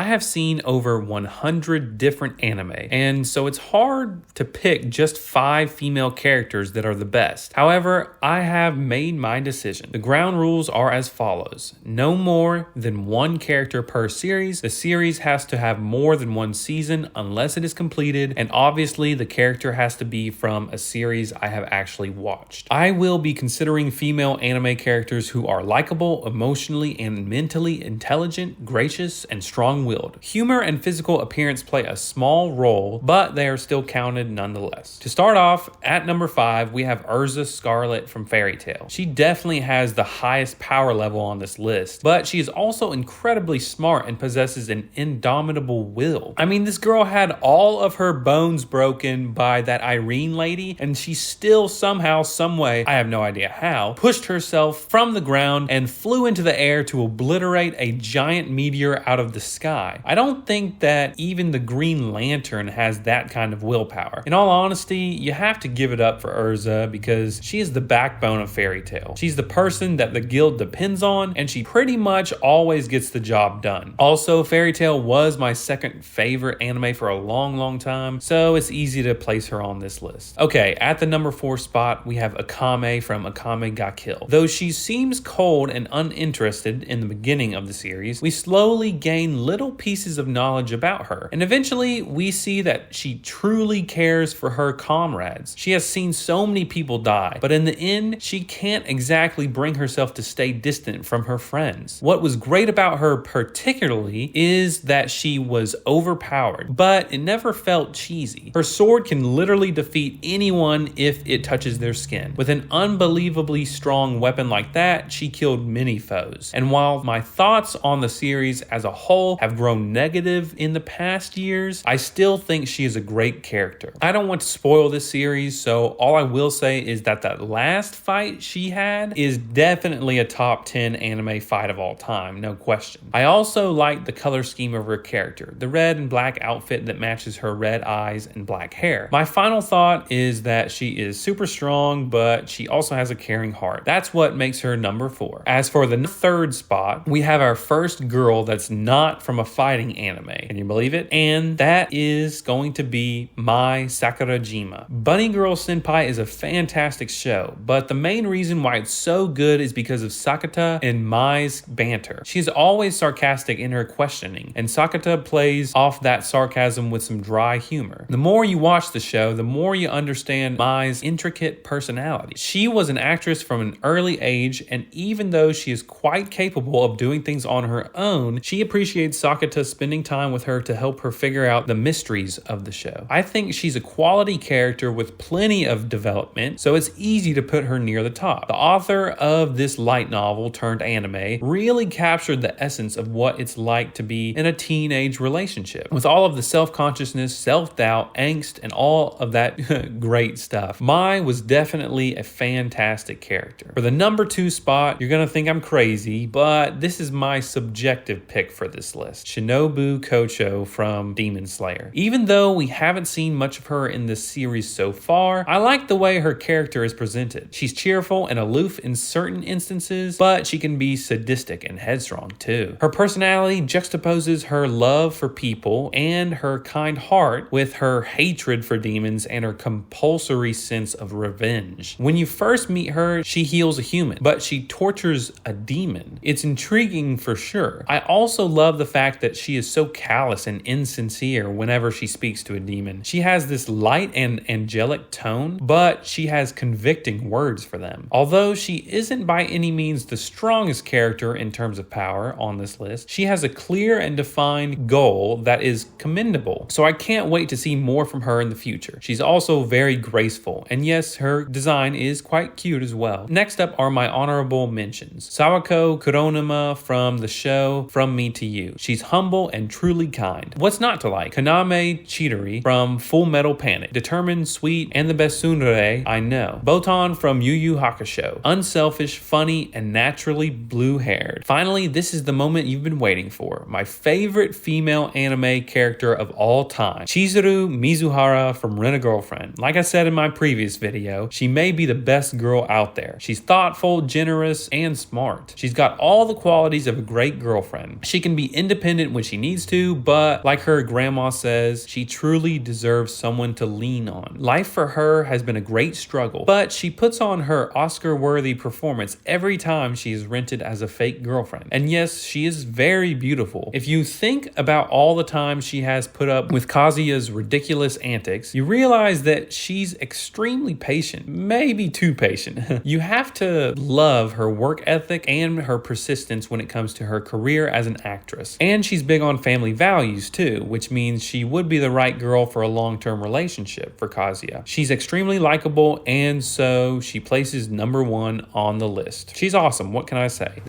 I have seen over 100 different anime, and so it's hard to pick just 5 female characters that are the best. However, I have made my decision. The ground rules are as follows. No more than 1 character per series. The series has to have more than 1 season unless it is completed, and obviously the character has to be from a series I have actually watched. I will be considering female anime characters who are likable, emotionally and mentally intelligent, gracious, and strong-willed. Humor and physical appearance play a small role, but they are still counted nonetheless. To start off, at number 5, we have Erza Scarlet from Fairy Tail. She definitely has the highest power level on this list, but she is also incredibly smart and possesses an indomitable will. I mean, this girl had all of her bones broken by that Irene lady, and she still somehow, someway, I have no idea how, pushed herself from the ground and flew into the air to obliterate a giant meteor out of the sky. I don't think that even the Green Lantern has that kind of willpower. In all honesty, you have to give it up for Erza because she is the backbone of Fairy Tail. She's the person that the guild depends on, and she pretty much always gets the job done. Also, Fairy Tail was my second favorite anime for a long time, so it's easy to place her on this list. Okay, at the number 4 spot, we have Akame from Akame ga Kill. Though she seems cold and uninterested in the beginning of the series, we slowly gain little pieces of knowledge about her, and eventually we see that she truly cares for her comrades. She has seen so many people die, but in the end, she can't exactly bring herself to stay distant from her friends. What was great about her particularly is that she was overpowered, but it never felt cheesy. Her sword can literally defeat anyone if it touches their skin. With an unbelievably strong weapon like that, she killed many foes. And while my thoughts on the series as a whole have grown negative in the past years, I still think she is a great character. I don't want to spoil this series, so all I will say is that last fight she had is definitely a top 10 anime fight of all time, no question. I also like the color scheme of her character, the red and black outfit that matches her red eyes and black hair. My final thought is that she is super strong, but she also has a caring heart. That's what makes her number 4. As for the 3rd spot, we have our first girl that's not from a fighting anime. Can you believe it? And that is going to be Mai Sakurajima. Bunny Girl Senpai is a fantastic show, but the main reason why it's so good is because of Sakata and Mai's banter. She's always sarcastic in her questioning, and Sakata plays off that sarcasm with some dry humor. The more you watch the show, the more you understand Mai's intricate personality. She was an actress from an early age, and even though she is quite capable of doing things on her own, she appreciates Sakata spending time with her to help her figure out the mysteries of the show. I think she's a quality character with plenty of development, so it's easy to put her near the top. The author of this light novel turned anime really captured the essence of what it's like to be in a teenage relationship, with all of the self-consciousness, self-doubt, angst, and all of that great stuff. Mai was definitely a fantastic character. For the number 2 spot, you're gonna think I'm crazy, but this is my subjective pick for this list. Shinobu Kocho from Demon Slayer. Even though we haven't seen much of her in this series so far, I like the way her character is presented. She's cheerful and aloof in certain instances, but she can be sadistic and headstrong too. Her personality juxtaposes her love for people and her kind heart with her hatred for demons and her compulsory sense of revenge. When you first meet her, she heals a human, but she tortures a demon. It's intriguing for sure. I also love the fact that she is so callous and insincere whenever she speaks to a demon. She has this light and angelic tone, but she has convicting words for them. Although she isn't by any means the strongest character in terms of power on this list, she has a clear and defined goal that is commendable. So I can't wait to see more from her in the future. She's also very graceful, and yes, her design is quite cute as well. Next up are my honorable mentions. Sawako Kuronuma from the show From Me to You. She's humble and truly kind. What's not to like? Kaname Chidori from Full Metal Panic. Determined, sweet, and the best tsundere I know. Botan from Yu Yu Hakusho. Unselfish, funny, and naturally blue-haired. Finally, this is the moment you've been waiting for. My favorite female anime character of all time. Chizuru Mizuhara from Rent-A-Girlfriend. Like I said in my previous video, she may be the best girl out there. She's thoughtful, generous, and smart. She's got all the qualities of a great girlfriend. She can be independent independent when she needs to, but like her grandma says, she truly deserves someone to lean on. Life for her has been a great struggle, but she puts on her Oscar-worthy performance every time she is rented as a fake girlfriend. And yes, she is very beautiful. If you think about all the time she has put up with Kazuya's ridiculous antics, you realize that she's extremely patient, maybe too patient. You have to love her work ethic and her persistence when it comes to her career as an actress. And she's big on family values too, which means she would be the right girl for a long-term relationship for Kazuya. She's extremely likable, and so she places number 1 on the list. She's awesome, what can I say?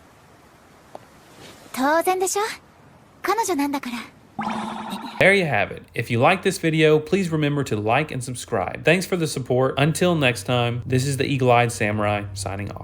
当然でしょ。彼女なんだから。 There you have it. If you like this video, please remember to like and subscribe. Thanks for the support. Until next time, this is the Eagle-Eyed Samurai signing off.